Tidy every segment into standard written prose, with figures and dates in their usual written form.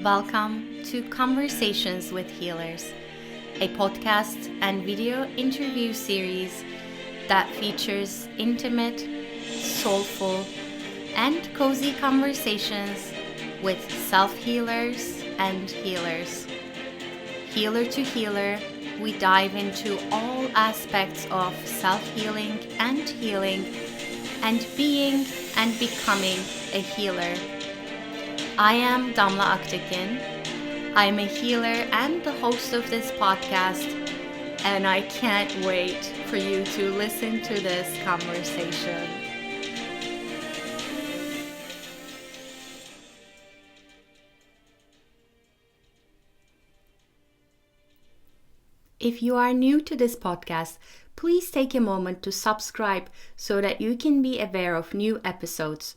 Welcome to Conversations with Healers, a podcast and video interview series that features intimate, soulful, and cozy conversations with self-healers and healers. Healer to healer, we dive into all aspects of self-healing and healing and being and becoming a healer. I am Damla. I am a healer and the host of this podcast, and I can't wait for you to listen to this conversation. If you are new to this podcast, please take a moment to subscribe so that you can be aware of new episodes.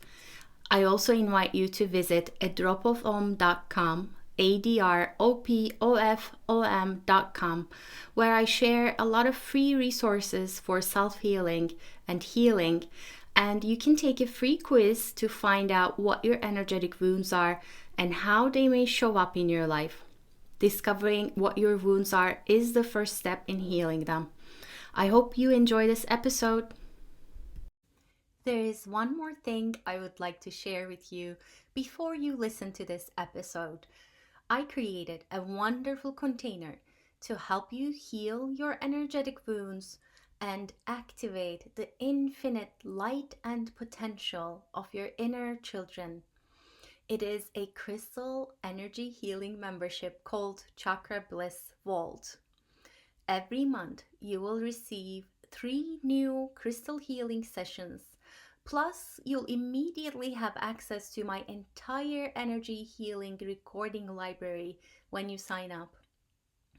I also invite you to visit adropofom.com, adropofom.com, where I share a lot of free resources for self-healing and healing, and you can take a free quiz to find out what your energetic wounds are and how they may show up in your life. Discovering what your wounds are is the first step in healing them. I hope you enjoy this episode. There is one more thing I would like to share with you before you listen to this episode. I created a wonderful container to help you heal your energetic wounds and activate the infinite light and potential of your inner children. It is a crystal energy healing membership called Chakra Bliss Vault. Every month, you will receive 3 new crystal healing sessions. Plus, you'll immediately have access to my entire energy healing recording library when you sign up.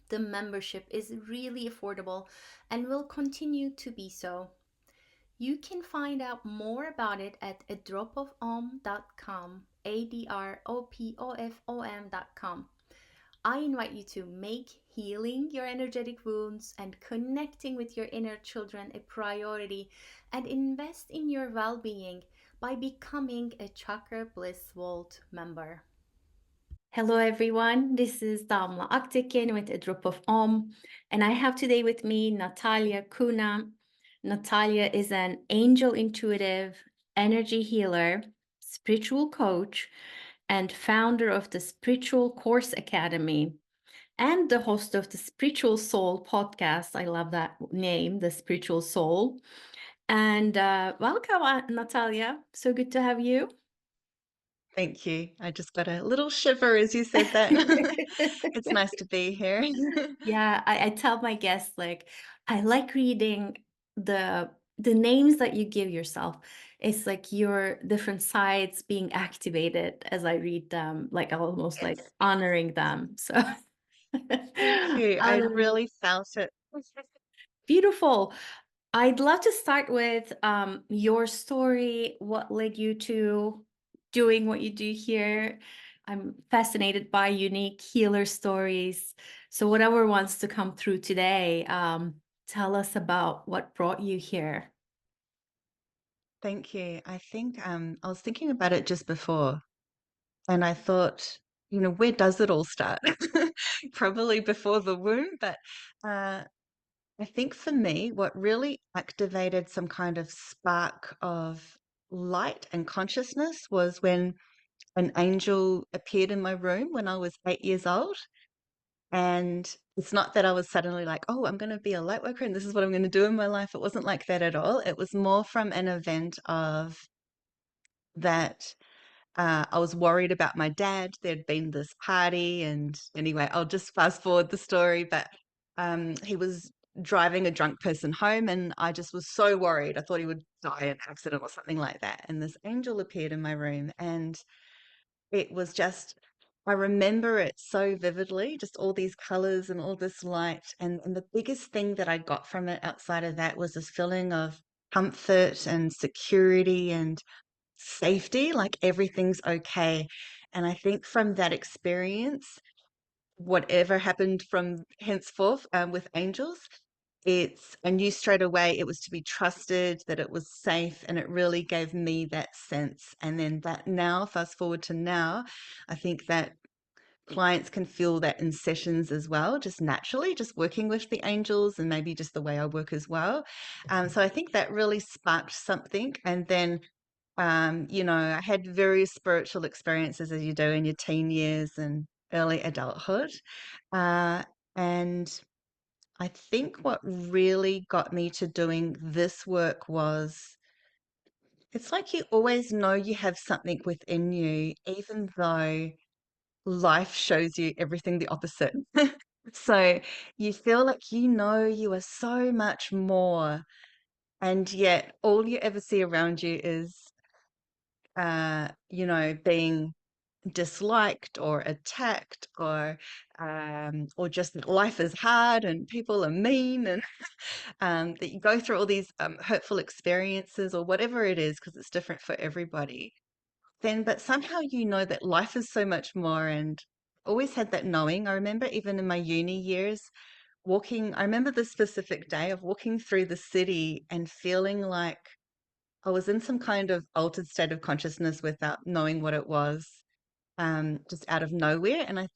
The membership is really affordable and will continue to be so. You can find out more about it at adropofom.com, adropofom.com. I invite you to make healing your energetic wounds and connecting with your inner children a priority and invest in your well-being by becoming a Chakra Bliss Vault member. Hello everyone, this is Damla with A Drop of Om, and I have today with me Natalia Kuna. Natalia is an angel intuitive, energy healer, spiritual coach, and founder of the Spiritual Course Academy and the host of the Spiritual Soul podcast. I love that name, the Spiritual Soul. And welcome, Natalia. So good to have you. Thank you. I just got a little shiver as you said that. It's nice to be here. Yeah, I tell my guests, like, I like reading the names that you give yourself. It's like your different sides being activated as I read them, like almost like Yes. honoring them. So Thank you. I really felt it. beautiful. I'd love to start with your story. What led you to doing what you do here? I'm fascinated by unique healer stories. So whatever wants to come through today, tell us about what brought you here. Thank you. I think I was thinking about it just before, and I thought, where does it all start? Probably before the womb, but uh, I think for me, what really activated some kind of spark of light and consciousness was when an angel appeared in my room when I was 8 years old. And it's not that I was suddenly like, oh, I'm going to be a light worker and this is what I'm going to do in my life. It wasn't like that at all. It was more from an event of that I was worried about my dad. There'd been this party, and anyway, I'll just fast forward the story. But he was driving a drunk person home, and I just was so worried. I thought he would die in an accident or something like that. And this angel appeared in my room, and it was just, I remember it so vividly, just all these colors and all this light. And the biggest thing that I got from it outside of that was this feeling of comfort and security and safety, like everything's okay. And I think from that experience, whatever happened from henceforth with angels, I knew straight away it was to be trusted, that it was safe, and it really gave me that sense. And then that now, fast forward to now, I think that clients can feel that in sessions as well, just naturally, just working with the angels and maybe just the way I work as well. So I think that really sparked something. And then, I had various spiritual experiences as you do in your teen years and early adulthood. Uh, and I think what really got me to doing this work was it's like you always know you have something within you, even though life shows you everything the opposite. So you feel like you are so much more, and yet all you ever see around you is, being disliked or attacked or just that life is hard and people are mean and that you go through all these hurtful experiences or whatever it is because it's different for everybody. Then, but somehow that life is so much more and always had that knowing. I remember even in my uni years I remember this specific day of walking through the city and feeling like I was in some kind of altered state of consciousness without knowing what it was, just out of nowhere. And I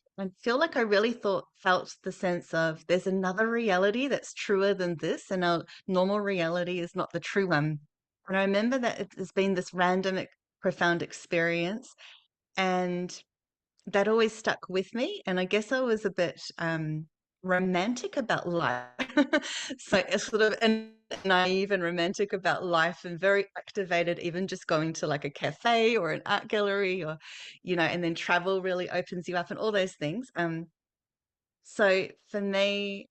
feel like I really felt the sense of there's another reality that's truer than this, and our normal reality is not the true one. And I remember that it has been this random, profound experience, and that always stuck with me. And I guess I was a bit romantic about life. So it's sort of naive and romantic about life and very activated, even just going to like a cafe or an art gallery or, and then travel really opens you up and all those things. So for me,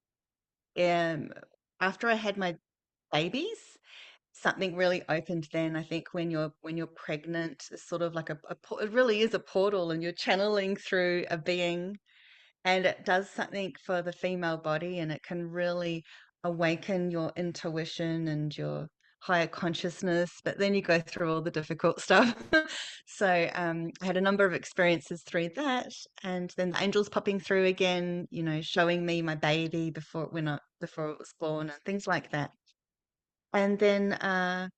um, after I had my babies, something really opened then. I think when you're pregnant, it's sort of like it really is a portal, and you're channeling through a being, and it does something for the female body, and it can really awaken your intuition and your higher consciousness. But then you go through all the difficult stuff. So I had a number of experiences through that, and then the angels popping through again, showing me my baby before it was born and things like that. And then I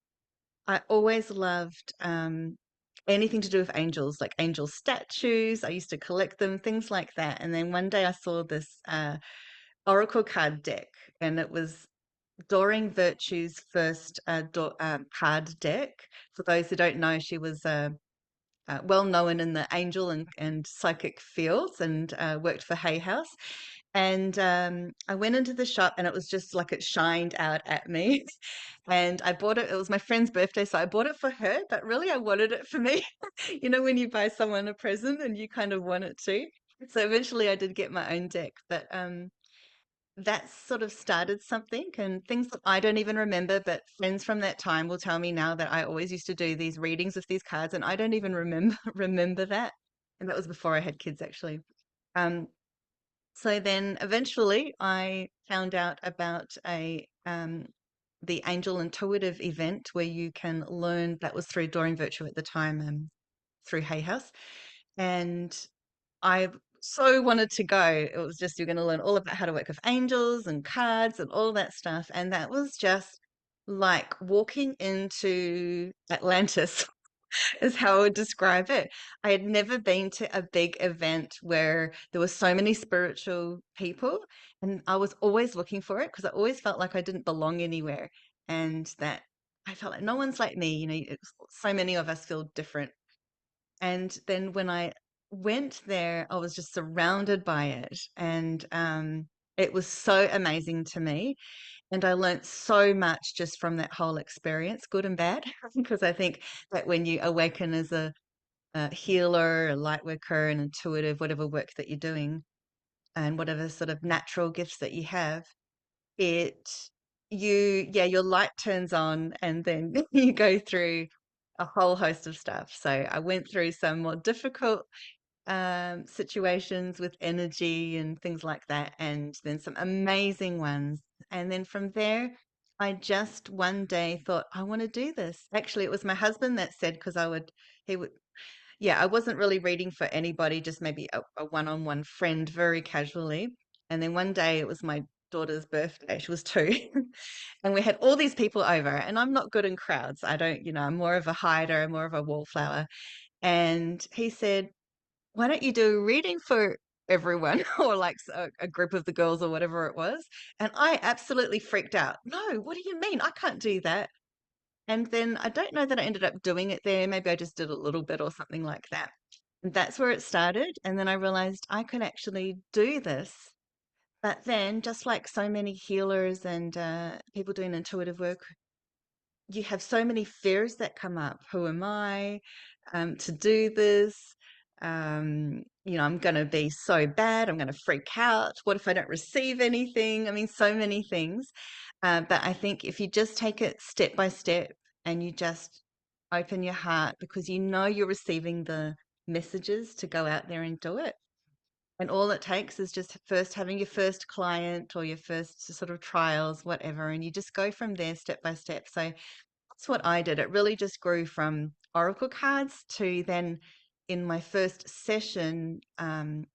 always loved anything to do with angels, like angel statues. I used to collect them, things like that. And then one day I saw this oracle card deck, and it was Doreen Virtue's first card deck. For those who don't know, she was well known in the angel and psychic fields, and worked for Hay House. And I went into the shop, and it was just like it shined out at me. And I bought it. It was my friend's birthday, so I bought it for her, but really I wanted it for me. When you buy someone a present and you kind of want it too. So eventually I did get my own deck, but that sort of started something, and things that I don't even remember, but friends from that time will tell me now that I always used to do these readings with these cards, and I don't even remember remember that. And that was before I had kids, actually. Um, so then eventually I found out about the Angel Intuitive event where you can learn. That was through Doreen Virtue at the time, through Hay House. And I so wanted to go. It was just, you're going to learn all about how to work with angels and cards and all that stuff. And that was just like walking into Atlantis, is how I would describe it. I had never been to a big event where there were so many spiritual people, and I was always looking for it because I always felt like I didn't belong anywhere, and that I felt like no one's like me. So many of us feel different. And then when I went there, I was just surrounded by it, and it was so amazing to me. And I learnt so much just from that whole experience, good and bad, because I think that when you awaken as a healer, a light worker, an intuitive, whatever work that you're doing, and whatever sort of natural gifts that you have, it your light turns on, and then you go through a whole host of stuff. So I went through some more difficult situations with energy and things like that, and then some amazing ones. And then from there, I just one day thought, I want to do this. Actually, it was my husband that said, because he would, yeah, I wasn't really reading for anybody, just maybe a one-on-one friend, very casually. And then one day it was my daughter's birthday. She was 2. And we had all these people over, and I'm not good in crowds. I don't, I'm more of a hider, more of a wallflower. And he said, why don't you do a reading for everyone or like a group of the girls or whatever it was. And I absolutely freaked out. No, what do you mean? I can't do that. And then I don't know that I ended up doing it there. Maybe I just did a little bit or something like that. And that's where it started. And then I realized I could actually do this. But then, just like so many healers and people doing intuitive work, you have so many fears that come up. Who am I to do this? I'm going to be so bad. I'm going to freak out. What if I don't receive anything? I mean, so many things. But I think if you just take it step by step and you just open your heart because you know you're receiving the messages to go out there and do it. And all it takes is just first having your first client or your first sort of trials, whatever, and you just go from there step by step. So that's what I did. It really just grew from oracle cards to then in my first session, and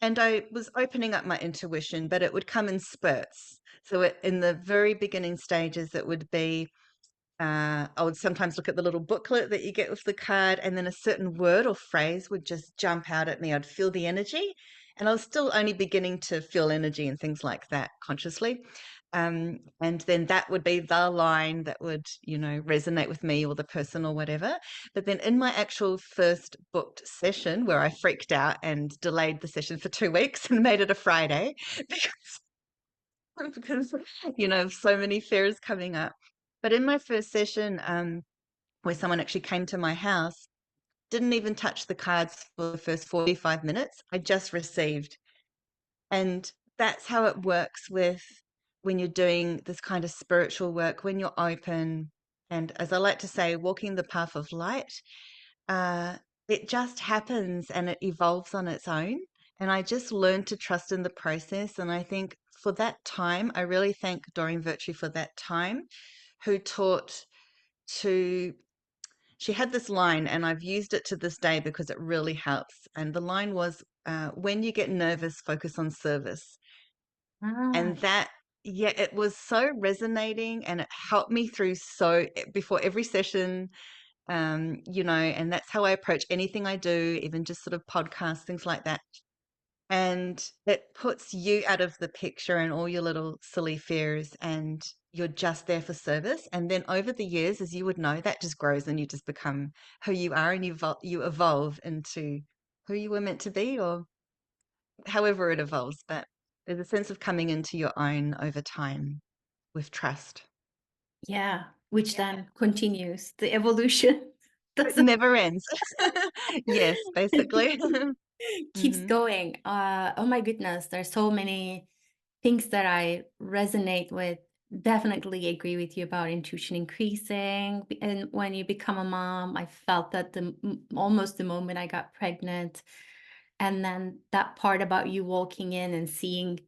I was opening up my intuition, but it would come in spurts. So in the very beginning stages, it would be I would sometimes look at the little booklet that you get with the card, and then a certain word or phrase would just jump out at me. I'd feel the energy, and I was still only beginning to feel energy and things like that consciously. And then that would be the line that would, resonate with me or the person or whatever. But then in my actual first booked session, where I freaked out and delayed the session for 2 weeks and made it a Friday because, so many fears coming up. But in my first session, where someone actually came to my house, didn't even touch the cards for the first 45 minutes. I just received. And that's how it works with when you're doing this kind of spiritual work, when you're open. And as I like to say, walking the path of light, uh, it just happens and it evolves on its own. And I just learned to trust in the process. And I think for that time, I really thank Doreen Virtue for that time, who taught to she had this line, and I've used it to this day because it really helps. And the line was, when you get nervous, focus on service. Ah, And that, yeah, it was so resonating and it helped me through before every session, and that's how I approach anything I do, even just sort of podcasts, things like that. And it puts you out of the picture and all your little silly fears, and you're just there for service. And then over the years, as you would know, that just grows and you just become who you are, and you evolve into who you were meant to be, or however it evolves. But there's a sense of coming into your own over time with trust. yeah, which then continues the evolution. It Doesn't never ends. Yes, basically. keeps Hmm. going. Oh my goodness, there's so many things that I resonate with. Definitely agree with you about intuition increasing. And when you become a mom, I felt that almost the moment I got pregnant. And then that part about you walking in and seeing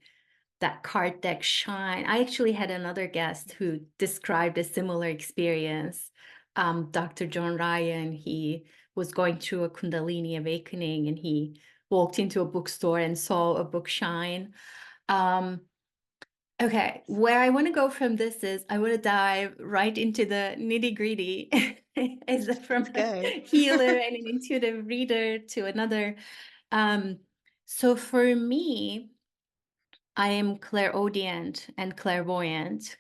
that card deck shine. I actually had another guest who described a similar experience. Dr. John Ryan, he was going through a Kundalini awakening and he walked into a bookstore and saw a book shine. Um, okay, where I want to go from this is I want to dive right into the nitty gritty as from Let's go. a healer and an intuitive reader to another. So for me, I am clairaudient and clairvoyant.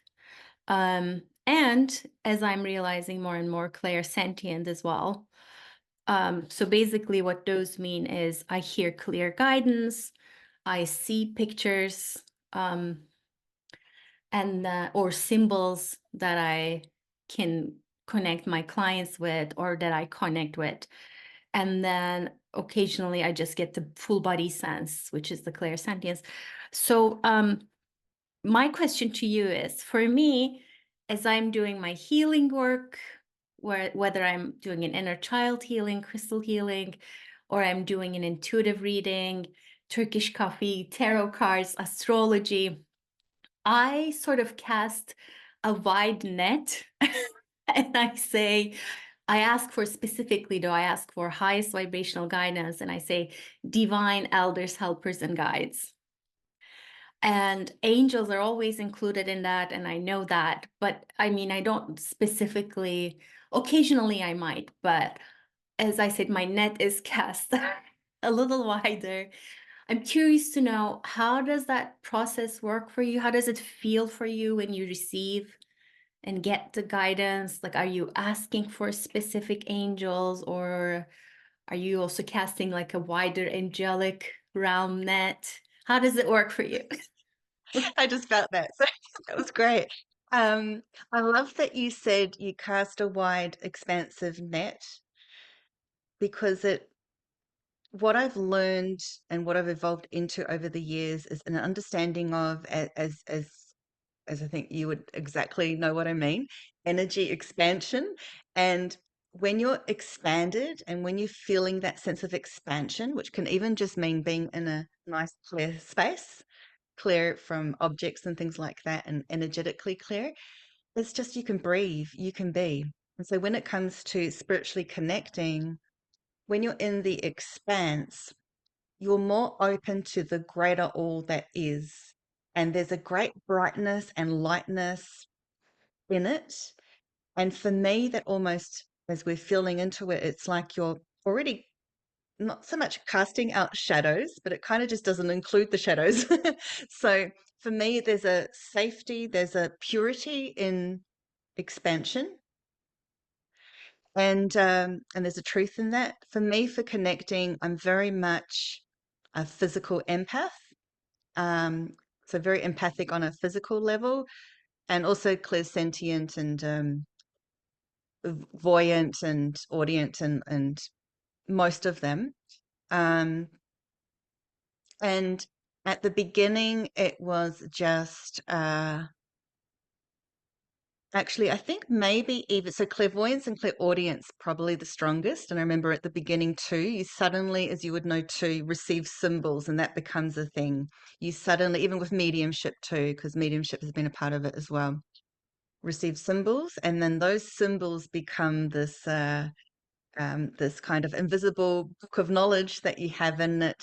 And as I'm realizing more and more, clairsentient as well. So basically, what those mean is I hear clear guidance, I see pictures, and or symbols that I can connect my clients with or that I connect with. And then occasionally I just get the full body sense, which is the clairsentience. So my question to you is, for me, as I'm doing my healing work, whether I'm doing an inner child healing, crystal healing, or I'm doing an intuitive reading, Turkish coffee, tarot cards, astrology, I sort of cast a wide net and I say, I ask for specifically, though, I ask for highest vibrational guidance, and I say divine elders, helpers, and guides. And angels are always included in that, and I know that. But I mean, I don't specifically, occasionally I might, but as I said, my net is cast a little wider. I'm curious to know, how does that process work for you? How does it feel for you when you receive and get the guidance? Like, are you asking for specific angels, or are you also casting like a wider angelic realm net? How does it work for you? I just felt that. So that was great. Um, I love that you said you cast a wide, expansive net because what I've learned and what I've evolved into over the years is an understanding of, as I think you would exactly know what I mean, energy expansion. And when you're expanded and when you're feeling that sense of expansion, which can even just mean being in a nice clear space, clear from objects and things like that, and energetically clear, it's just you can breathe, you can be. And so when it comes to spiritually connecting, when you're in the expanse, you're more open to the greater all that is. And there's a great brightness and lightness in it. And for me, that almost, as we're feeling into it, it's like you're already not so much casting out shadows, but it kind of just doesn't include the shadows. So for me, there's a safety, there's a purity in expansion, and there's a truth in that. For me, for connecting, I'm very much a physical empath. Um, so very empathic on a physical level, and also clairsentient and voyant and audient, and most of them. Um, and at the beginning, it was just actually, I think maybe even so, clairvoyance and clairaudience probably the strongest. And I remember at the beginning too, you suddenly, as you would know too, receive symbols, and that becomes a thing. You suddenly, even with mediumship too, because mediumship has been a part of it as well, receive symbols, and then those symbols become this kind of invisible book of knowledge that you have in it,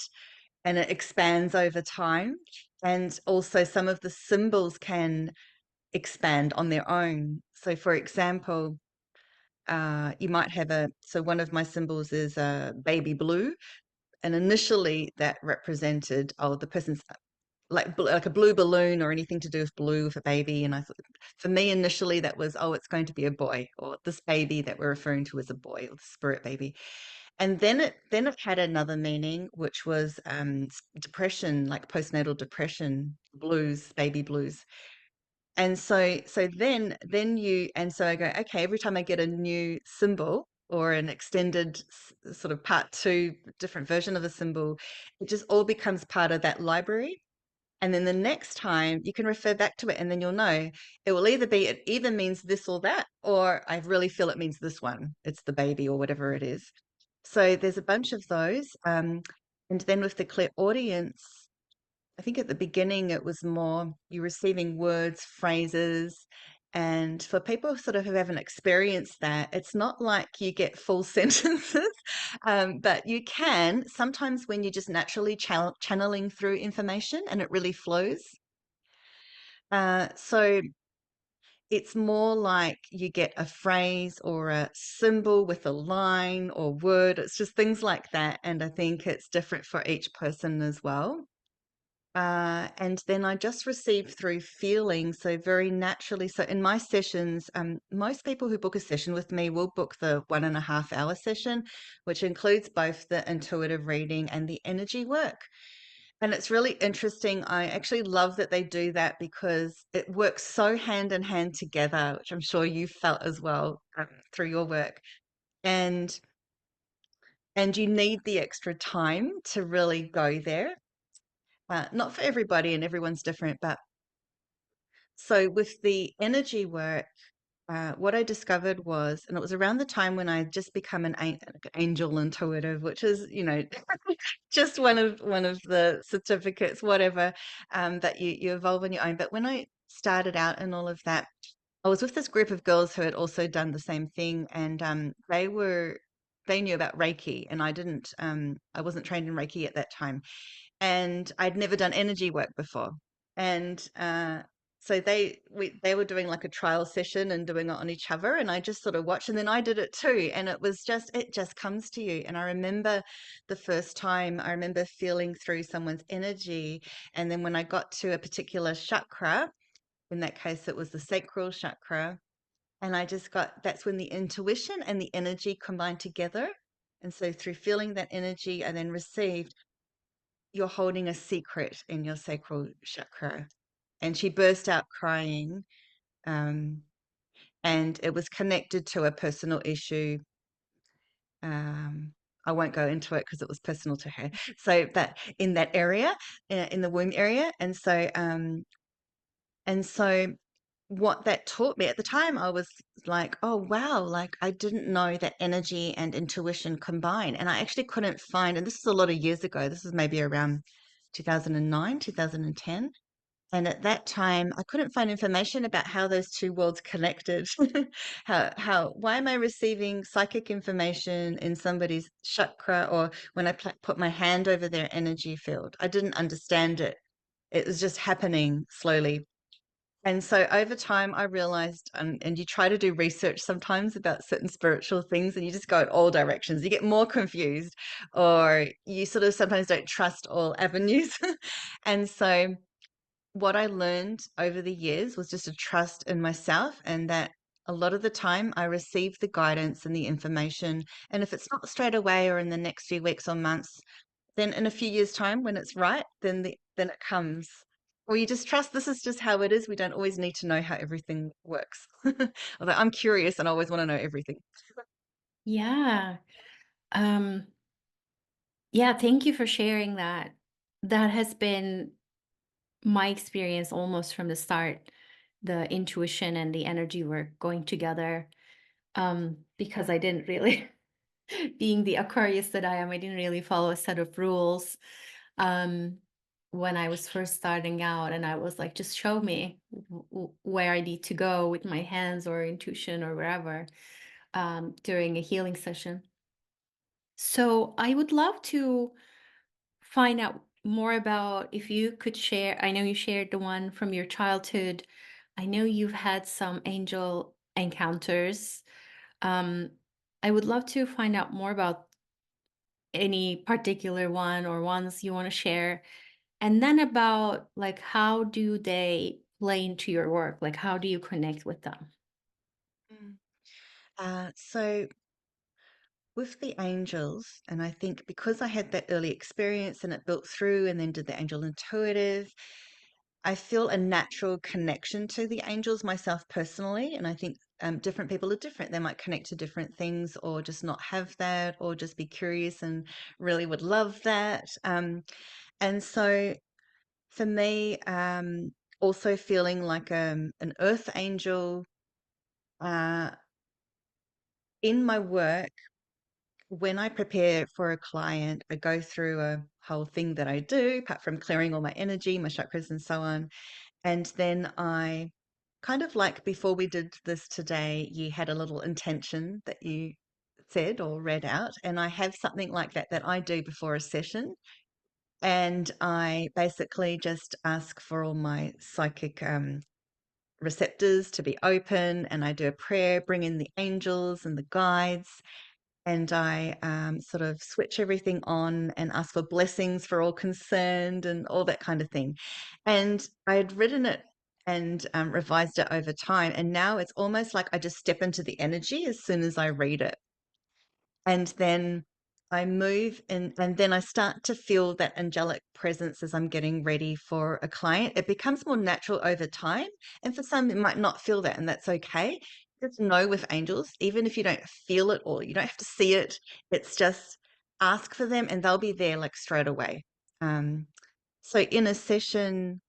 and it expands over time. And also, some of the symbols can expand on their own. So, for example, you might have so one of my symbols is a baby blue, and initially that represented, oh, the person's like a blue balloon or anything to do with blue with a baby. And I thought, for me, initially that was, oh, it's going to be a boy, or this baby that we're referring to as a boy, or the spirit baby. And then it had another meaning, which was depression, like postnatal depression, blues, baby blues. And so I go, okay, every time I get a new symbol or an extended sort of part two, different version of a symbol, it just all becomes part of that library. And then the next time you can refer back to it, and then you'll know it will it either means this or that, or I really feel it means this one. It's the baby or whatever it is. So there's a bunch of those. And then with the clairaudience, I think at the beginning it was more you receiving words, phrases. And for people sort of who haven't experienced that, it's not like you get full sentences, but you can sometimes when you're just naturally channeling through information and it really flows. So it's more like you get a phrase or a symbol with a line or word. It's just things like that. And I think it's different for each person as well. And then I just receive through feeling, so very naturally. So in my sessions, most people who book a session with me will book the 1.5 hour session, which includes both the intuitive reading and the energy work. And it's really interesting. I actually love that they do that because it works so hand in hand together, which I'm sure you felt as well through your work. And you need the extra time to really go there. Not for everybody, and everyone's different, but so with the energy work, what I discovered was, and it was around the time when I just become an angel intuitive, which is, just one of the certificates, whatever, that you evolve on your own. But when I started out and all of that, I was with this group of girls who had also done the same thing, and they knew about Reiki, and I didn't. I wasn't trained in Reiki at that time, and I'd never done energy work before, and So they were doing like a trial session and doing it on each other, and I just sort of watched, and then I did it too, and it just comes to you. And I remember the first time, I remember feeling through someone's energy, and then when I got to a particular chakra, in that case it was the sacral chakra, and I just got, that's when the intuition and the energy combined together. And so through feeling that energy, I then received, you're holding a secret in your sacral chakra. And she burst out crying. Um, and it was connected to a personal issue. Um, I won't go into it because it was personal to her. So that in that area, in the womb area, and so what that taught me at the time, I was like, oh wow, like I didn't know that energy and intuition combine, and I actually couldn't find. And this is a lot of years ago. This is maybe around 2009, 2010. And at that time, I couldn't find information about how those two worlds connected. Why am I receiving psychic information in somebody's chakra, or when I put my hand over their energy field? I didn't understand it. It was just happening slowly. And so over time, I realized, and you try to do research sometimes about certain spiritual things, and you just go in all directions. You get more confused, or you sort of sometimes don't trust all avenues. And so what I learned over the years was just to trust in myself, and that a lot of the time I receive the guidance and the information. And if it's not straight away or in the next few weeks or months, then in a few years' time when it's right, then it comes. Or you just trust this is just how it is. We don't always need to know how everything works. Although I'm curious and I always want to know everything. Yeah. Um, yeah, thank you for sharing that. That has been my experience almost from the start, the intuition and the energy work going together. Because I didn't really, being the Aquarius that I am, I didn't really follow a set of rules. Um, when I was first starting out, and I was like, just show me where I need to go with my hands or intuition or wherever, during a healing session. So I would love to find out more about, if you could share. I know you shared the one from your childhood. I know you've had some angel encounters. Um, I would love to find out more about any particular one or ones you want to share. And then about, like, how do they play into your work? Like, how do you connect with them? Mm. So with the angels, and I think because I had that early experience and it built through and then did the angel intuitive, I feel a natural connection to the angels myself personally. And I think different people are different. They might connect to different things or just not have that, or just be curious and really would love that. And so for me, also feeling like an earth angel uh, in my work, when I prepare for a client, I go through a whole thing that I do, apart from clearing all my energy, my chakras, and so on. And then I kind of like, before we did this today, you had a little intention that you said or read out. And I have something like that that I do before a session. And I basically just ask for all my psychic receptors to be open. And I do a prayer, bring in the angels and the guides. And I sort of switch everything on and ask for blessings for all concerned and all that kind of thing. And I had written it and revised it over time. And now it's almost like I just step into the energy as soon as I read it. And then I move in, and then I start to feel that angelic presence as I'm getting ready for a client. It becomes more natural over time. And for some, it might not feel that, and that's okay. Just know with angels, even if you don't feel it or you don't have to see it, it's just ask for them and they'll be there like straight away. Um, so in a session,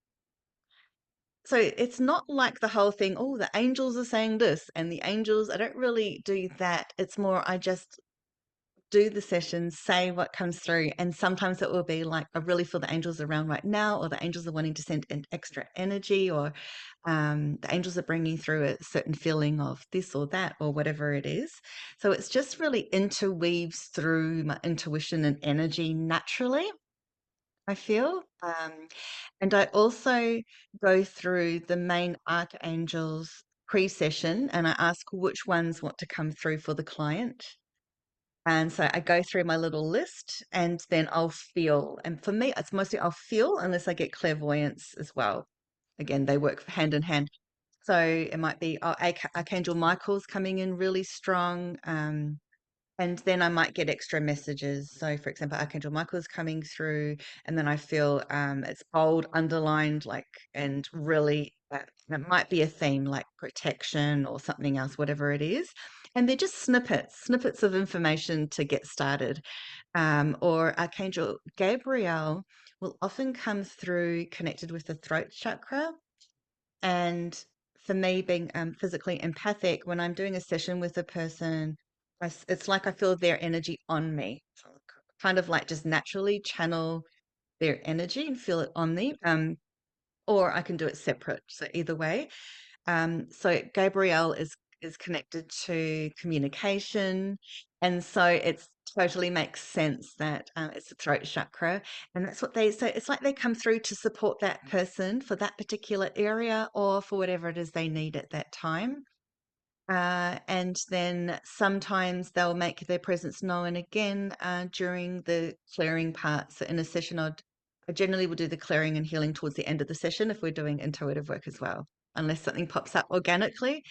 so it's not like the whole thing, oh, the angels are saying this and the angels, I don't really do that. It's more, I just do the sessions, say what comes through. And sometimes it will be like, I really feel the angels are around right now, or the angels are wanting to send an extra energy, or the angels are bringing through a certain feeling of this or that, or whatever it is. So it's just really interweaves through my intuition and energy naturally. I feel. And I also go through the main archangels pre-session and I ask which ones want to come through for the client. And so I go through my little list and then I'll feel. And for me, it's mostly I'll feel unless I get clairvoyance as well. Again, they work hand in hand. So it might be Archangel Michael's coming in really strong. And then I might get extra messages. So, for example, Archangel Michael is coming through, and then I feel it's bold, underlined, like, and really, it might be a theme like protection or something else, whatever it is. And they're just snippets of information to get started. Or Archangel Gabriel will often come through connected with the throat chakra. And for me, being physically empathic, when I'm doing a session with a person, it's like I feel their energy on me. So kind of like just naturally channel their energy and feel it on me. Or I can do it separate. So either way. So Gabrielle is connected to communication, and so it's totally makes sense that it's the throat chakra, and that's what they. So it's like they come through to support that person for that particular area or for whatever it is they need at that time. And then sometimes they'll make their presence known again during the clearing part. So in a session, I generally will do the clearing and healing towards the end of the session if we're doing intuitive work as well, unless something pops up organically.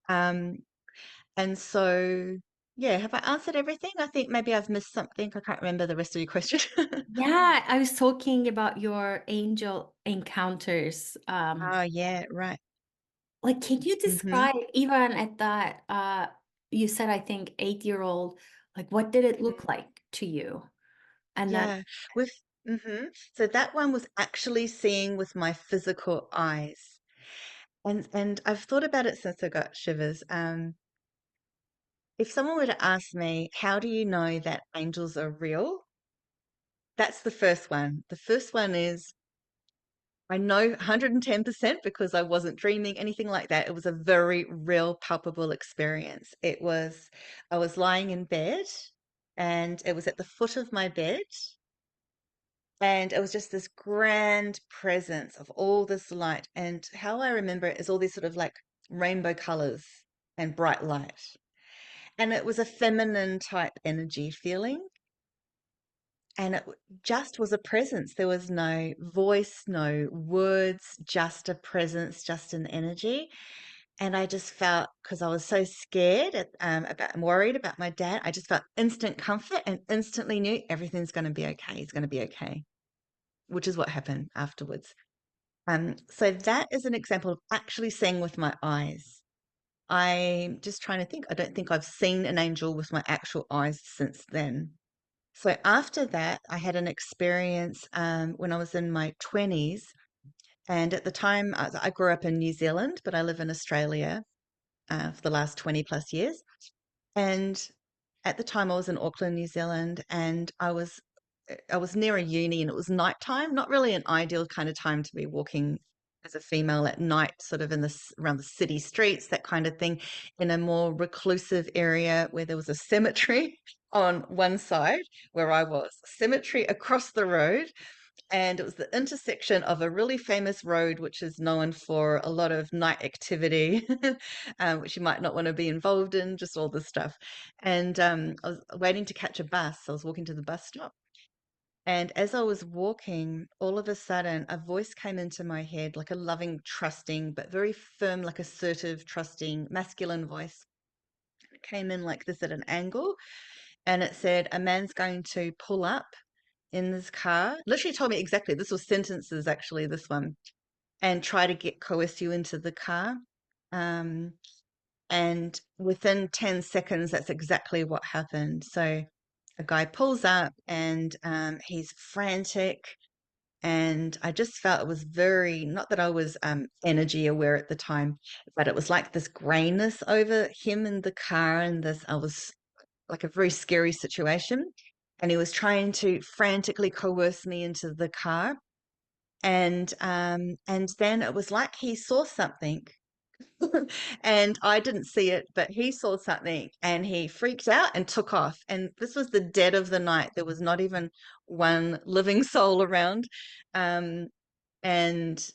Um, and so, yeah, have I answered everything? I think maybe I've missed something. I can't remember the rest of your question. Yeah, I was talking about your angel encounters. Oh, yeah, right. Like, can you Mm-hmm. describe even at that, you said, I think 8-year-old, like, what did it look like to you? And then, Yeah, with so that one was actually seeing with my physical eyes. And I've thought about it since I got shivers. If someone were to ask me, how do you know that angels are real? That's the first one. The first one is I know 110% because I wasn't dreaming anything like that. It was a very real, palpable experience. I was lying in bed and it was at the foot of my bed. And it was just this grand presence of all this light. And how I remember it is all these sort of like rainbow colors and bright light. And it was a feminine type energy feeling. And just was a presence. There was no voice, no words, just a presence, just an energy. And I just felt, because I was so scared about and worried about my dad, I just felt instant comfort and instantly knew everything's going to be okay. It's going to be okay, which is what happened afterwards. So that is an example of actually seeing with my eyes. I'm just trying to think. I don't think I've seen an angel with my actual eyes since then. So after that, I had an experience when I was in my 20s. And at the time, I grew up in New Zealand, but I live in Australia for the last 20 plus years. And at the time, I was in Auckland, New Zealand, and I was near a uni and it was nighttime, not really an ideal kind of time to be walking as a female at night, sort of in around the city streets, that kind of thing, in a more reclusive area where there was a cemetery on one side where I was, a cemetery across the road, and it was the intersection of a really famous road which is known for a lot of night activity, which you might not want to be involved in, just all this stuff. And I was waiting to catch a bus. I was walking to the bus stop. And as I was walking, all of a sudden, a voice came into my head, like a loving, trusting, but very firm, like assertive, trusting, masculine voice. It came in like this at an angle, and it said, "A man's going to pull up in this car." Literally told me exactly. This was sentences, actually, this one, and try to coerce you into the car. Um, and within 10 seconds, that's exactly what happened. So a guy pulls up and he's frantic. And I just felt it was very, not that I was energy aware at the time, but it was like this grayness over him in the car. And I was like a very scary situation. And he was trying to frantically coerce me into the car. And then it was like he saw something And I didn't see it, but he saw something and he freaked out and took off. And this was the dead of the night. There was not even one living soul around. Um, and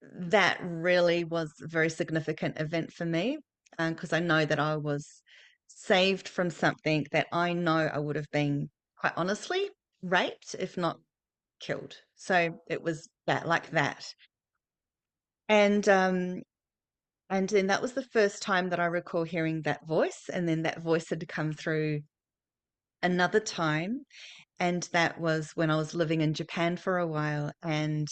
that really was a very significant event for me, because I know that I was saved from something that I know I would have been, quite honestly, raped, if not killed. So it was that, like that. And then that was the first time that I recall hearing that voice. And then that voice had to come through another time. And that was when I was living in Japan for a while. And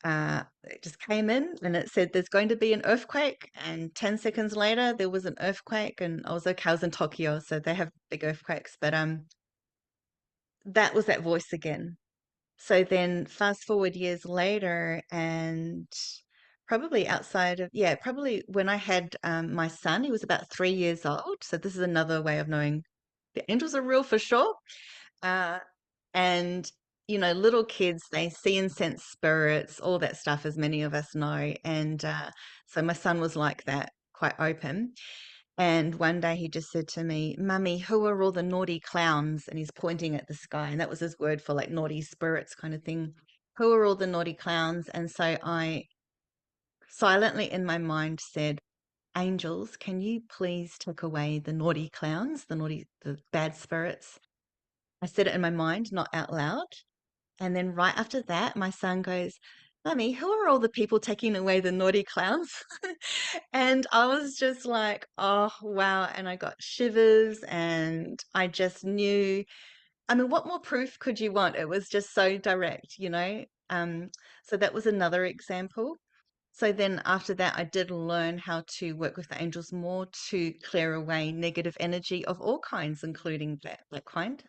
it just came in and it said, there's going to be an earthquake. And 10 seconds later, there was an earthquake. And I was okay, I was in Tokyo, so they have big earthquakes. But that was that voice again. So then fast forward years later, and probably outside of, yeah, probably when I had my son, he was about 3 years old. So this is another way of knowing the angels are real for sure. Uh, and, little kids, they see and sense spirits, all that stuff, as many of us know. And so my son was like that, quite open. And one day he just said to me, Mummy, who are all the naughty clowns? And he's pointing at the sky. And that was his word for like naughty spirits kind of thing. Who are all the naughty clowns? And so I silently in my mind said, Angels, can you please take away the naughty clowns, the bad spirits? I said it in my mind, not out loud. And then right after that, my son goes, Mummy, who are all the people taking away the naughty clowns? And I was just like, oh, wow. And I got shivers and I just knew. I mean, what more proof could you want? It was just so direct. So that was another example. So then after that, I did learn how to work with the angels more to clear away negative energy of all kinds, including that kind.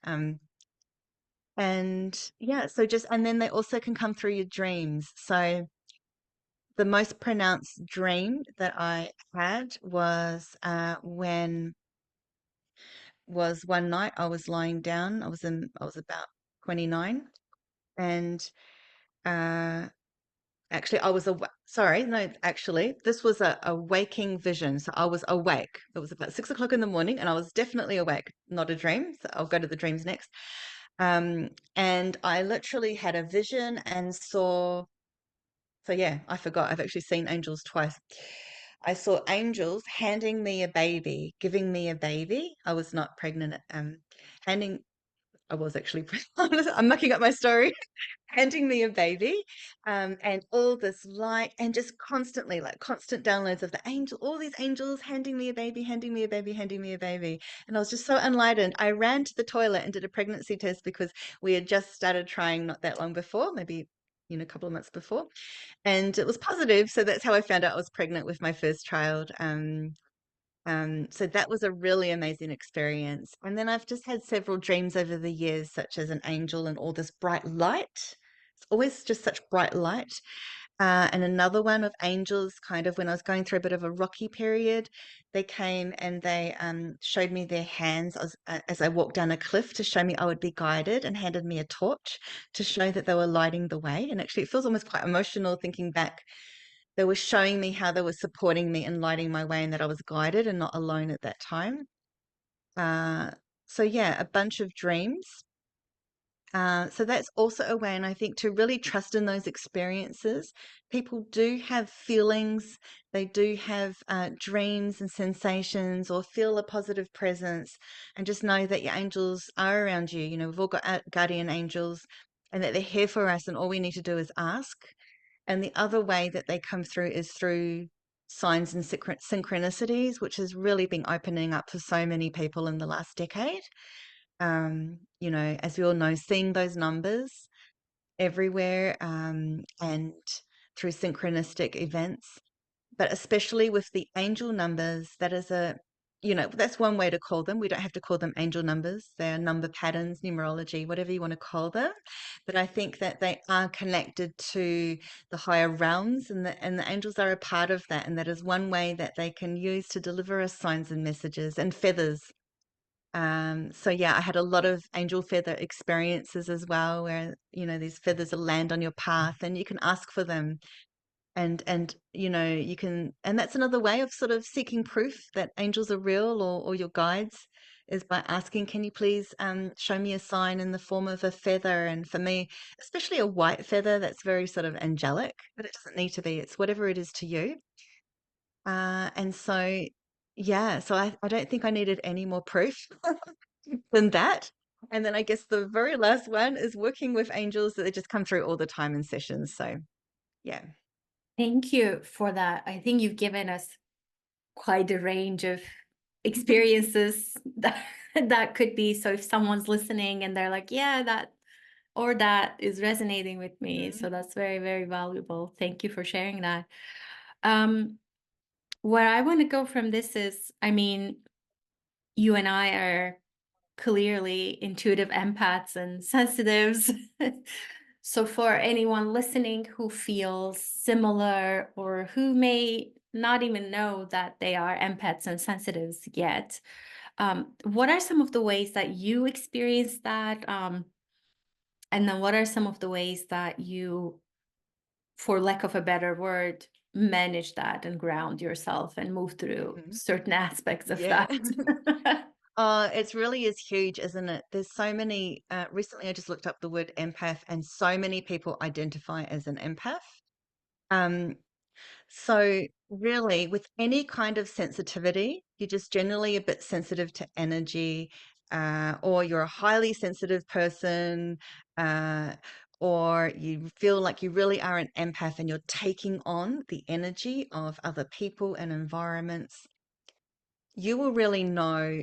And yeah, so and then they also can come through your dreams. So the most pronounced dream that I had was one night I was lying down. I was about 29, and uh, actually I was sorry, no, actually this was a waking vision. So I was awake. It was about 6 o'clock in the morning, and I was definitely awake, not a dream. So I'll go to the dreams next. And I literally had a vision and saw. So yeah, I forgot. I've actually seen angels twice. I saw angels handing me a baby, giving me a baby. I was not pregnant. Handing. I was actually pregnant. I'm mucking up my story. Handing me a baby, and all this light, and just constantly, like constant downloads of the angel, all these angels handing me a baby, handing me a baby, handing me a baby. And I was just so enlightened. I ran to the toilet and did a pregnancy test because we had just started trying not that long before, maybe, a couple of months before. And it was positive. So that's how I found out I was pregnant with my first child. So that was a really amazing experience. And then I've just had several dreams over the years, such as an angel and all this bright light. It's always just such bright light. And another one of angels, kind of when I was going through a bit of a rocky period, they came and they showed me their hands as I walked down a cliff to show me I would be guided, and handed me a torch to show that they were lighting the way. And actually, it feels almost quite emotional thinking back. They were showing me how they were supporting me and lighting my way, and that I was guided and not alone at that time. Uh, so yeah, a bunch of dreams. So that's also a way, and I think to really trust in those experiences. People do have feelings, they do have dreams and sensations, or feel a positive presence, and just know that your angels are around you. We've all got guardian angels, and that they're here for us, and all we need to do is ask. And the other way that they come through is through signs and synchronicities, which has really been opening up for so many people in the last decade. As we all know, seeing those numbers everywhere, and through synchronistic events, but especially with the angel numbers, that's one way to call them. We don't have to call them angel numbers. They're number patterns, numerology, whatever you want to call them. But I think that they are connected to the higher realms, and the angels are a part of that. And that is one way that they can use to deliver us signs and messages, and feathers. So yeah, I had a lot of angel feather experiences as well, where these feathers will land on your path and you can ask for them. And you can, and that's another way of sort of seeking proof that angels are real, or your guides, is by asking, can you please show me a sign in the form of a feather? And for me, especially a white feather, that's very sort of angelic, but it doesn't need to be. It's whatever it is to you. And so, yeah, so I don't think I needed any more proof than that. And then I guess the very last one is working with angels that they just come through all the time in sessions. So, yeah. Thank you for that. I think you've given us quite a range of experiences that could be. So if someone's listening and they're like, yeah, that or that is resonating with me. Mhm. So that's very, very valuable. Thank you for sharing that. Um, where I want to go from this is, I mean, you and I are clearly intuitive empaths and sensitives. So for anyone listening who feels similar or who may not even know that they are empaths and sensitives yet, what are some of the ways that you experience that? And then what are some of the ways that you, for lack of a better word, manage that and ground yourself and move through Mhm. certain aspects of Yeah. that? It really is huge, isn't it? There's so many. Recently, I just looked up the word empath, and so many people identify as an empath. Um, so, really, with any kind of sensitivity, you're just generally a bit sensitive to energy, or you're a highly sensitive person, uh, or you feel like you really are an empath and you're taking on the energy of other people and environments. You will really know,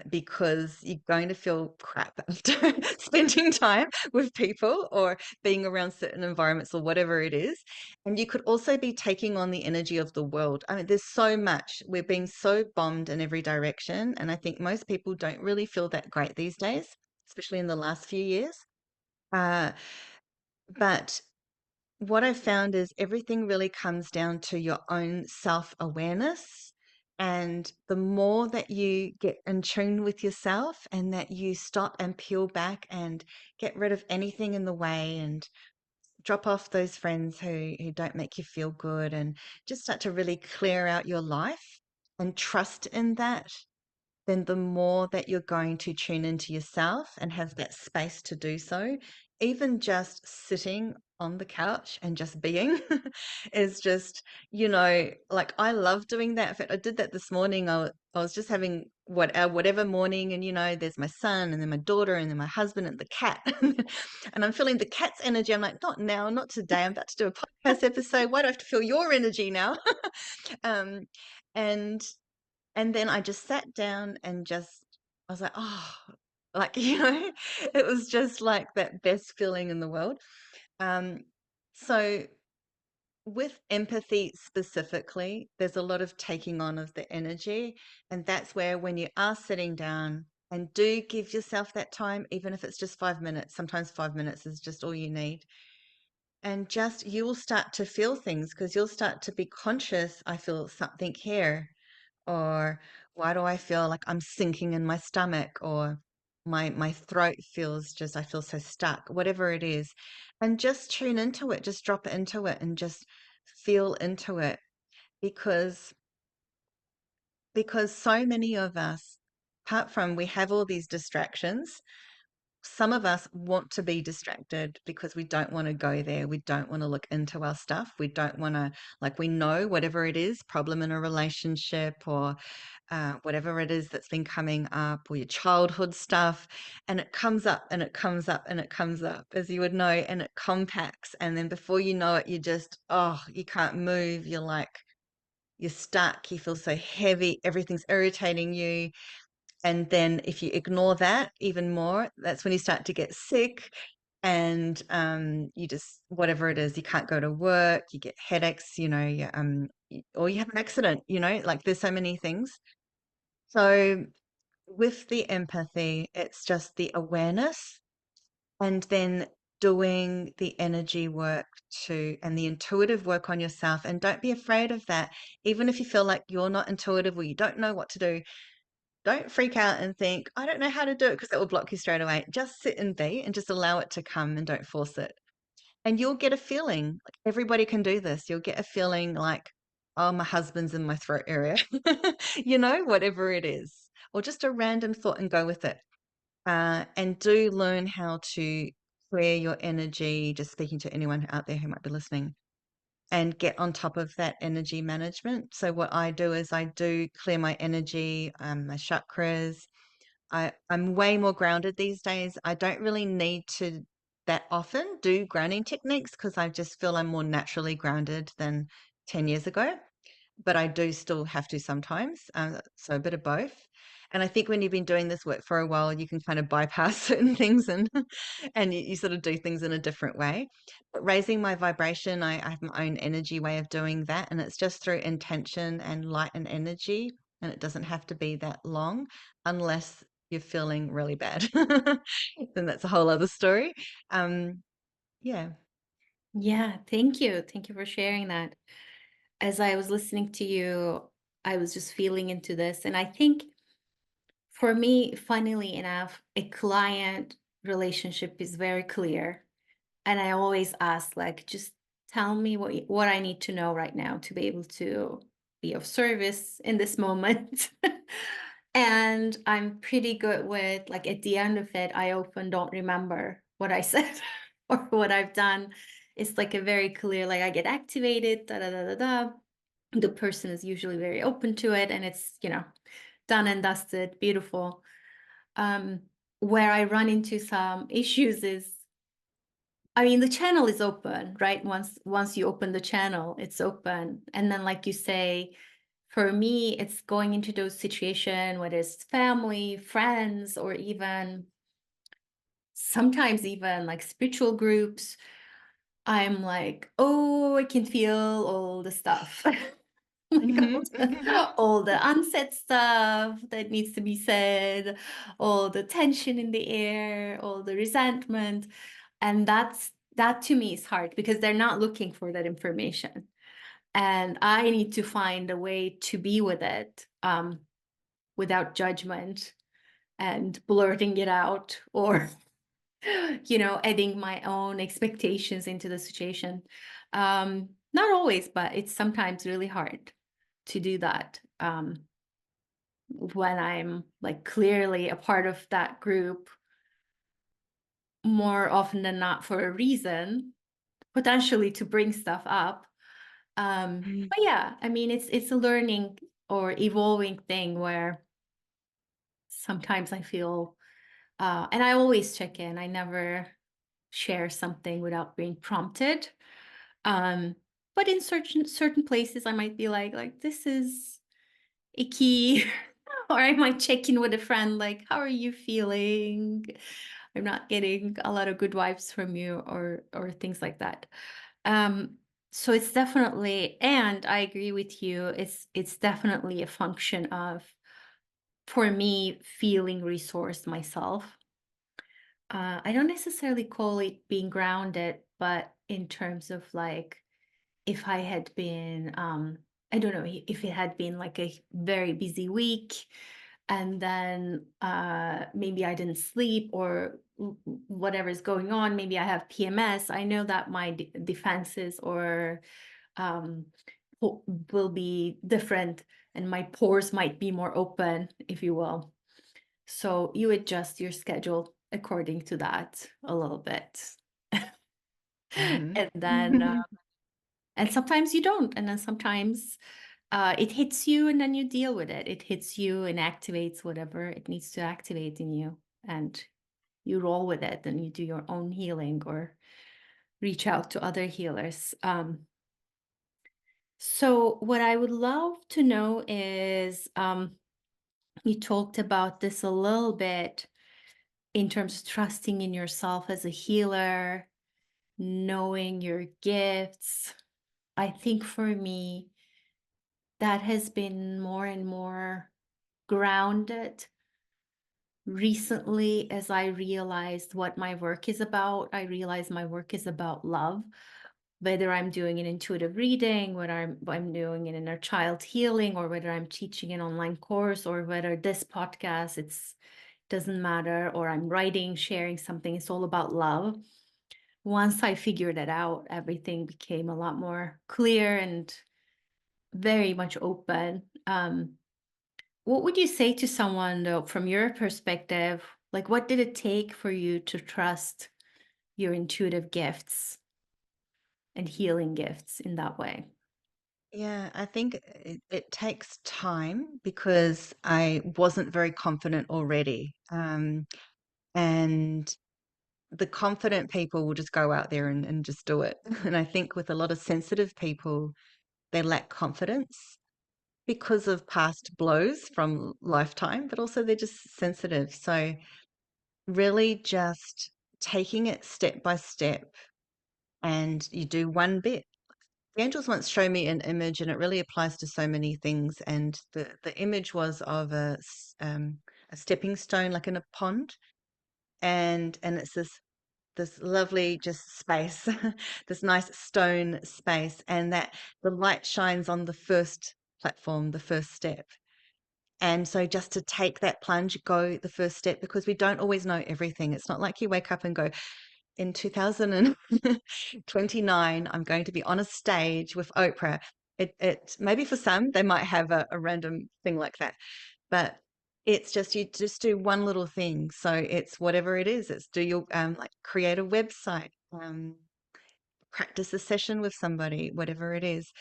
because you're going to feel crap after spending time with people or being around certain environments or whatever it is. And you could also be taking on the energy of the world. I mean, there's so much. We're being so bombed in every direction. And I think most people don't really feel that great these days, especially in the last few years. Uh, but what I found is everything really comes down to your own self-awareness. And the more that you get in tune with yourself and that you stop and peel back and get rid of anything in the way and drop off those friends who don't make you feel good, and just start to really clear out your life and trust in that, then the more that you're going to tune into yourself and have that space to do so. Even just sitting on the couch and just being is just, like, I love doing that. In fact, I did that this morning. I was just having whatever morning, and there's my son and then my daughter and then my husband and the cat. And I'm feeling the cat's energy. I'm like, not now, not today. I'm about to do a podcast episode. Why do I have to feel your energy now? um, and and then I just sat down and I was like, oh, like, it was just like that best feeling in the world. Um, so with empathy specifically, there's a lot of taking on of the energy. And that's where, when you are sitting down and do give yourself that time, even if it's just 5 minutes, sometimes 5 minutes is just all you need. And just, you will start to feel things, because you'll start to be conscious. I feel something here, or why do I feel like I'm sinking in my stomach, or my throat feels, just I feel so stuck, whatever it is. And just tune into it, just drop into it and just feel into it, because so many of us, apart from, we have all these distractions. Some of us want to be distracted because we don't want to go there. We don't want to look into our stuff. We don't want to, like, we know whatever it is, problem in a relationship, or whatever it is that's been coming up, or your childhood stuff, and it comes up and it comes up and it comes up, as you would know, and it compacts. And then before you know it, you just, oh, you can't move. You're like, you're stuck. You feel so heavy. Everything's irritating you. And then if you ignore that even more, that's when you start to get sick. And you just, whatever it is, you can't go to work, you get headaches, or you have an accident, like, there's so many things. So with the empathy, it's just the awareness, and then doing the energy work and the intuitive work on yourself. And don't be afraid of that. Even if you feel like you're not intuitive or you don't know what to do, don't freak out and think, I don't know how to do it, because that will block you straight away. Just sit and be and just allow it to come, and don't force it. And you'll get a feeling, like everybody can do this. You'll get a feeling like, oh, my husband's in my throat area, whatever it is, or just a random thought and go with it. And do learn how to clear your energy, just speaking to anyone out there who might be listening, and get on top of that energy management. So what I do is I do clear my energy, my chakras. I'm way more grounded these days. I don't really need to that often do grounding techniques because I just feel I'm more naturally grounded than 10 years ago. But I do still have to sometimes. So a bit of both. And I think when you've been doing this work for a while, you can kind of bypass certain things and and you sort of do things in a different way. But raising my vibration, I have my own energy way of doing that. And it's just through intention and light and energy. And it doesn't have to be that long unless you're feeling really bad. Then that's a whole other story. Um, yeah. Yeah, thank you. Thank you for sharing that. As I was listening to you, I was just feeling into this. And I think for me, funnily enough, a client relationship is very clear. And I always ask, like, just tell me what I need to know right now to be able to be of service in this moment. And I'm pretty good with, like, at the end of it, I often don't remember what I said or what I've done. It's like a very clear, like, I get activated, da da da da da. The person is usually very open to it, and it's, done and dusted, beautiful. Um, where I run into some issues is, I mean, the channel is open, right? Once you open the channel, it's open. And then, like you say, for me, it's going into those situations, whether it's family, friends, or even sometimes even like spiritual groups. I'm like, oh, I can feel all the stuff. Like Hmm. all the unsaid stuff that needs to be said, all the tension in the air, all the resentment. And that to me is hard because they're not looking for that information. And I need to find a way to be with it without judgment and blurting it out or, adding my own expectations into the situation. Not always, but it's sometimes really hard to do that when I'm like clearly a part of that group more often than not for a reason, potentially to bring stuff up. But yeah, I mean, it's a learning or evolving thing where sometimes I feel, and I always check in. I never share something without being prompted. Um, but in certain places, I might be like this is icky, or I might check in with a friend, like, how are you feeling? I'm not getting a lot of good vibes from you, or things like that. Um, so it's definitely, and I agree with you, it's definitely a function of, for me, feeling resourced myself. I don't necessarily call it being grounded, but in terms of like, if I had been, I don't know, if it had been like a very busy week, and then maybe I didn't sleep or whatever is going on, maybe I have PMS, I know that my defenses or um, will be different, and my pores might be more open, if you will. So you adjust your schedule according to that a little bit. Hmm. And then and sometimes you don't, and then sometimes it hits you and then you deal with it. It hits you and activates whatever it needs to activate in you, and you roll with it and you do your own healing or reach out to other healers. So what I would love to know is, you talked about this a little bit in terms of trusting in yourself as a healer, knowing your gifts. I think for me, that has been more and more grounded recently as I realized what my work is about. I realized my work is about love, whether I'm doing an intuitive reading, whether I'm doing an inner child healing, or whether I'm teaching an online course, or whether this podcast, it's doesn't matter, or I'm writing, sharing something. It's all about love. once I figured it out, everything became a lot more clear and very much open. What would you say to someone, though, from your perspective? Like, what did it take for you to trust your intuitive gifts and healing gifts in that way? Yeah, I think it takes time because I wasn't very confident already. And the confident people will just go out there and just do it. And I think with a lot of sensitive people, they lack confidence because of past blows from lifetime, but also they're just sensitive. So really just taking it step by step, and you do one bit. The angels once showed me an image, and it really applies to so many things. And the image was of a stepping stone, like in a pond, and it's this lovely just space, this nice stone space, and that the light shines on the first platform, the first step. And so just to take that plunge, go the first step, because we don't always know everything. It's not like you wake up and go, in 2029, I'm going to be on a stage with Oprah. It maybe for some, they might have a random thing like that, but it's just you just do one little thing. So it's whatever it is. It's do your like create a website, practice a session with somebody, whatever it is.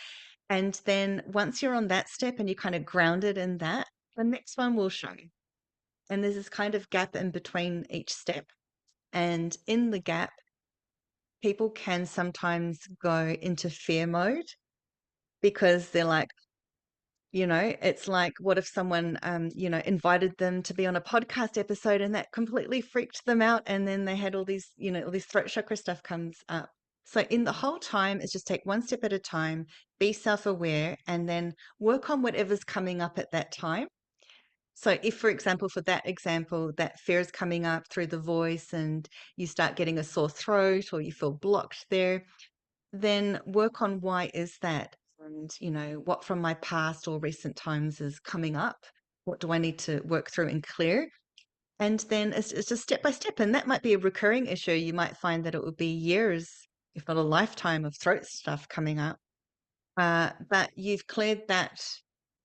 And then once you're on that step and you kind of grounded in that, the next one will show. And there's this kind of gap in between each step. And in the gap, people can sometimes go into fear mode because they're like, it's like, what if someone, invited them to be on a podcast episode and that completely freaked them out. And then they had all these, all these throat chakra stuff comes up. So in the whole time, it's just take one step at a time, be self-aware, and then work on whatever's coming up at that time. So if, for example, for that example, that fear is coming up through the voice and you start getting a sore throat or you feel blocked there, then work on why is that? And, what from my past or recent times is coming up? What do I need to work through and clear? And then it's just step by step. And that might be a recurring issue. You might find that it would be years, if not a lifetime of throat stuff coming up. But you've cleared that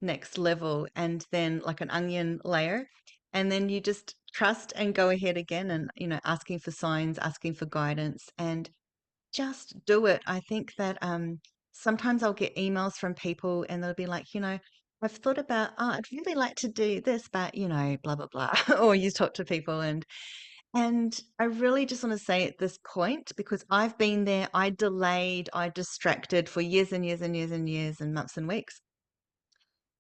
next level and then like an onion layer. And then you just trust and go ahead again and, asking for signs, asking for guidance, and just do it. I think that sometimes I'll get emails from people and they'll be like, I've thought about, I'd really like to do this, but, blah, blah, blah. Or you talk to people and I really just want to say at this point, because I've been there, I delayed, I distracted for years and years and years and years and months and weeks.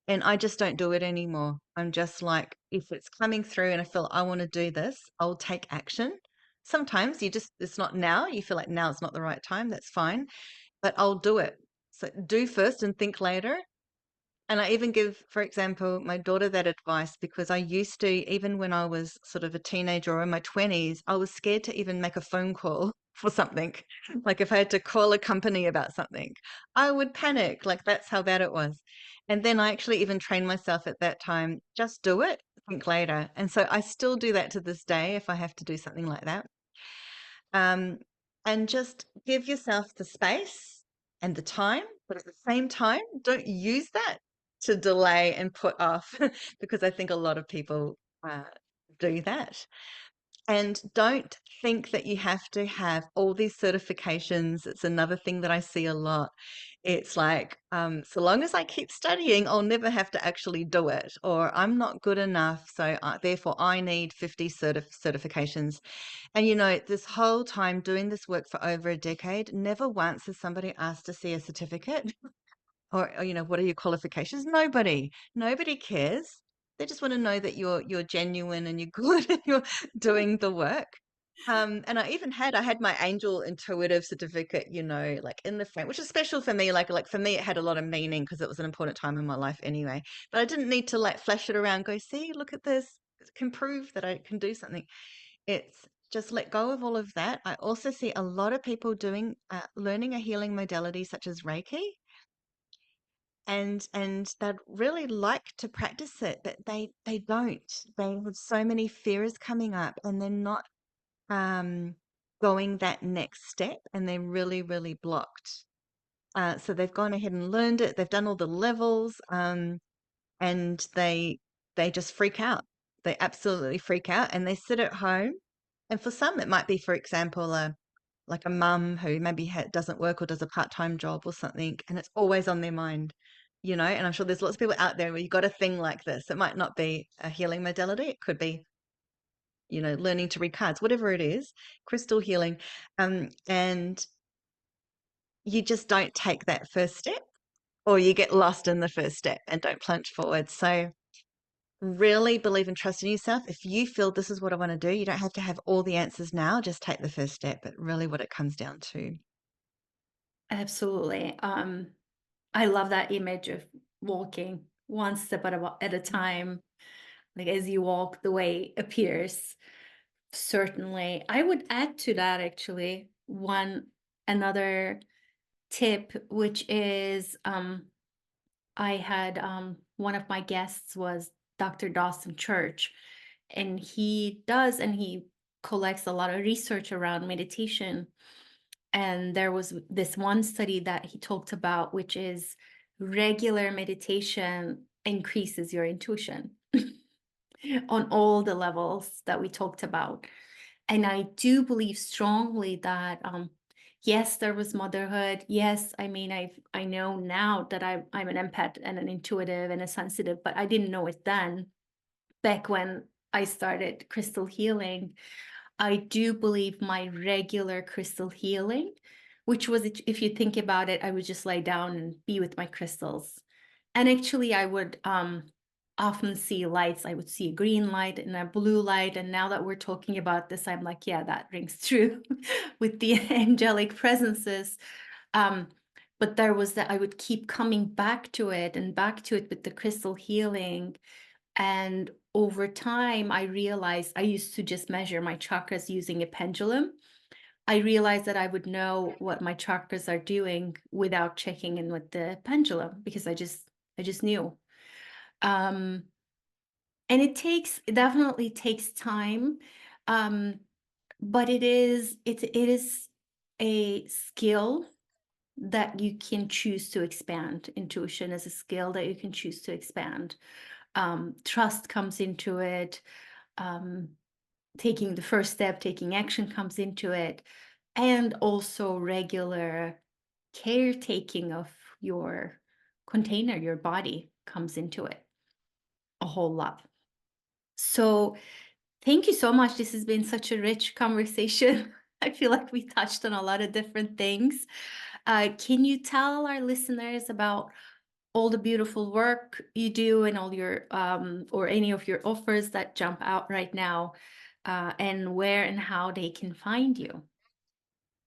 And I just don't do it anymore. I'm just like, if it's coming through and I feel I want to do this, I'll take action. Sometimes it's not now. You feel like now it's not the right time. That's fine, but I'll do it. So do first and think later. And I even give, for example, my daughter that advice because I used to, even when I was sort of a teenager or in my 20s, I was scared to even make a phone call for something. Like if I had to call a company about something, I would panic. Like that's how bad it was. And then I actually even trained myself at that time, just do it, think later. And so I still do that to this day if I have to do something like that. Um, and just give yourself the space and the time, but at the same time, don't use that to delay and put off because I think a lot of people do that. And don't think that you have to have all these certifications. It's another thing that I see a lot. It's like, so long as I keep studying, I'll never have to actually do it, or I'm not good enough. So therefore, I need 50 certifications. And this whole time doing this work for over a decade, never once has somebody asked to see a certificate or what are your qualifications? Nobody cares. They just want to know that you're genuine and you're good and you're doing the work. And I had my angel intuitive certificate, like in the frame, which is special for me. Like for me, it had a lot of meaning because it was an important time in my life anyway. But I didn't need to like flash it around, go, see, look at this. It can prove that I can do something. It's just let go of all of that. I also see a lot of people doing learning a healing modality such as Reiki, and they'd really like to practice it, but they don't. They have so many fears coming up, and they're not. Um, going that next step, and they're really, really blocked. So they've gone ahead and learned it. They've done all the levels, and they just freak out. They absolutely freak out, and they sit at home. And for some, it might be, for example, like a mum who maybe doesn't work or does a part-time job or something, and it's always on their mind, and I'm sure there's lots of people out there where you've got a thing like this. It might not be a healing modality. It could be, learning to read cards, whatever it is, crystal healing. And you just don't take that first step, or you get lost in the first step and don't plunge forward. So really believe and trust in yourself. If you feel this is what I want to do, you don't have to have all the answers now. Just take the first step. But really what it comes down to. Absolutely. I love that image of walking one step at a time. Like as you walk, the way appears. Certainly. I would add to that actually another tip, which is I had one of my guests was Dr. Dawson Church, and he collects a lot of research around meditation. And there was this one study that he talked about, which is regular meditation increases your intuition on all the levels that we talked about. And I do believe strongly that yes, there was motherhood. Yes, I mean I know now that I'm an empath and an intuitive and a sensitive, but I didn't know it then. Back when I started crystal healing, I do believe my regular crystal healing, which was, if you think about it, I would just lay down and be with my crystals. And actually, I would often see lights. I would see a green light and a blue light. And now that we're talking about this, I'm like, yeah, that rings true with the angelic presences. Um, but there was that I would keep coming back to it and back to it with the crystal healing. And over time, I realized I used to just measure my chakras using a pendulum. I realized that I would know what my chakras are doing without checking in with the pendulum because I just knew. Um, and it definitely takes time. Um, but it is a skill that you can choose to expand. Intuition is a skill that you can choose to expand. Trust comes into it. Um, Taking the first step, taking action comes into it, and also regular caretaking of your container, your body comes into it a whole lot. So thank you so much. This has been such a rich conversation. I feel like we touched on a lot of different things. Can you tell our listeners about all the beautiful work you do and all your or any of your offers that jump out right now, and where and how they can find you?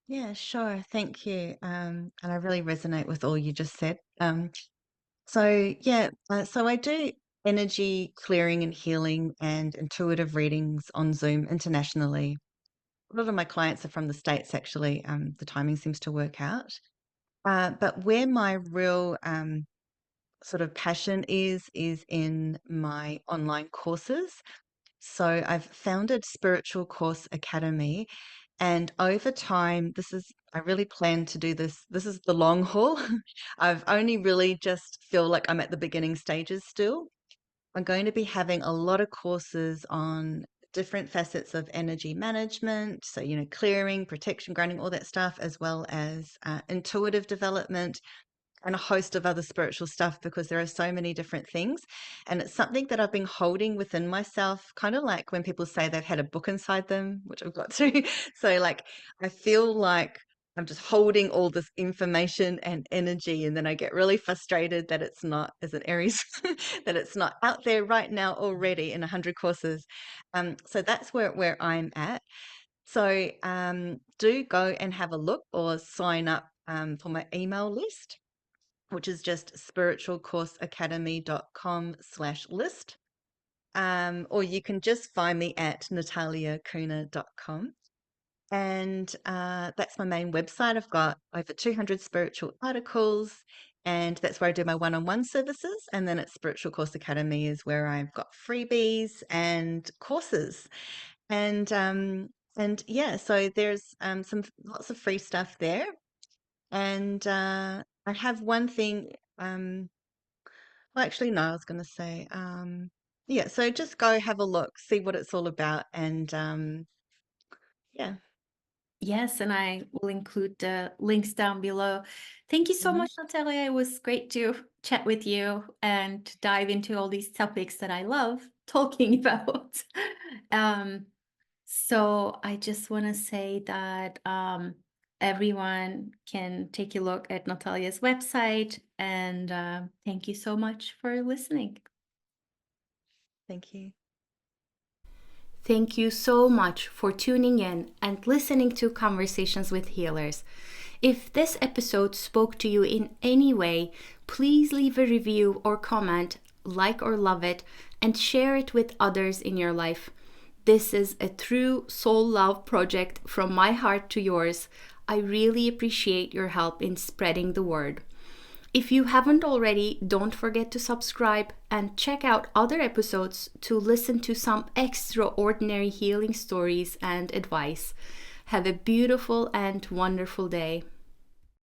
Yeah, sure. Thank you. And I really resonate with all you just said. So I do energy clearing and healing and intuitive readings on Zoom internationally. A lot of my clients are from the States, actually. The timing seems to work out. But where my real sort of passion is in my online courses. So I've founded Spiritual Course Academy, and over time, I really plan to do this. This is the long haul. I've only really just feel like I'm at the beginning stages still. I'm going to be having a lot of courses on different facets of energy management. So, clearing, protection, grounding, all that stuff, as well as intuitive development and a host of other spiritual stuff, because there are so many different things. And it's something that I've been holding within myself, kind of like when people say they've had a book inside them, which I've got to. So, like, I feel like I'm just holding all this information and energy, and then I get really frustrated that it's not, as an Aries, that it's not out there right now already in 100 courses. So that's where I'm at. So do go and have a look or sign up for my email list, which is just spiritualcourseacademy.com/list. Or you can just find me at nataliakuna.com. And that's my main website. I've got over 200 spiritual articles, and that's where I do my one-on-one services. And then at Spiritual Course Academy is where I've got freebies and courses. And And yeah, so there's some lots of free stuff there. And I have one thing. Well, actually, no, I was going to say, yeah. So just go have a look, see what it's all about, and yeah. Yes, and I will include the links down below. Thank you so Hmm. much, Natalia. It was great to chat with you and dive into all these topics that I love talking about. um, so I just want to say that everyone can take a look at Natalia's website, and thank you so much for listening. Thank you. Thank you so much for tuning in and listening to Conversations with Healers. If this episode spoke to you in any way, please leave a review or comment, like or love it, and share it with others in your life. This is a true soul love project from my heart to yours. I really appreciate your help in spreading the word. If you haven't already, don't forget to subscribe and check out other episodes to listen to some extraordinary healing stories and advice. Have a beautiful and wonderful day.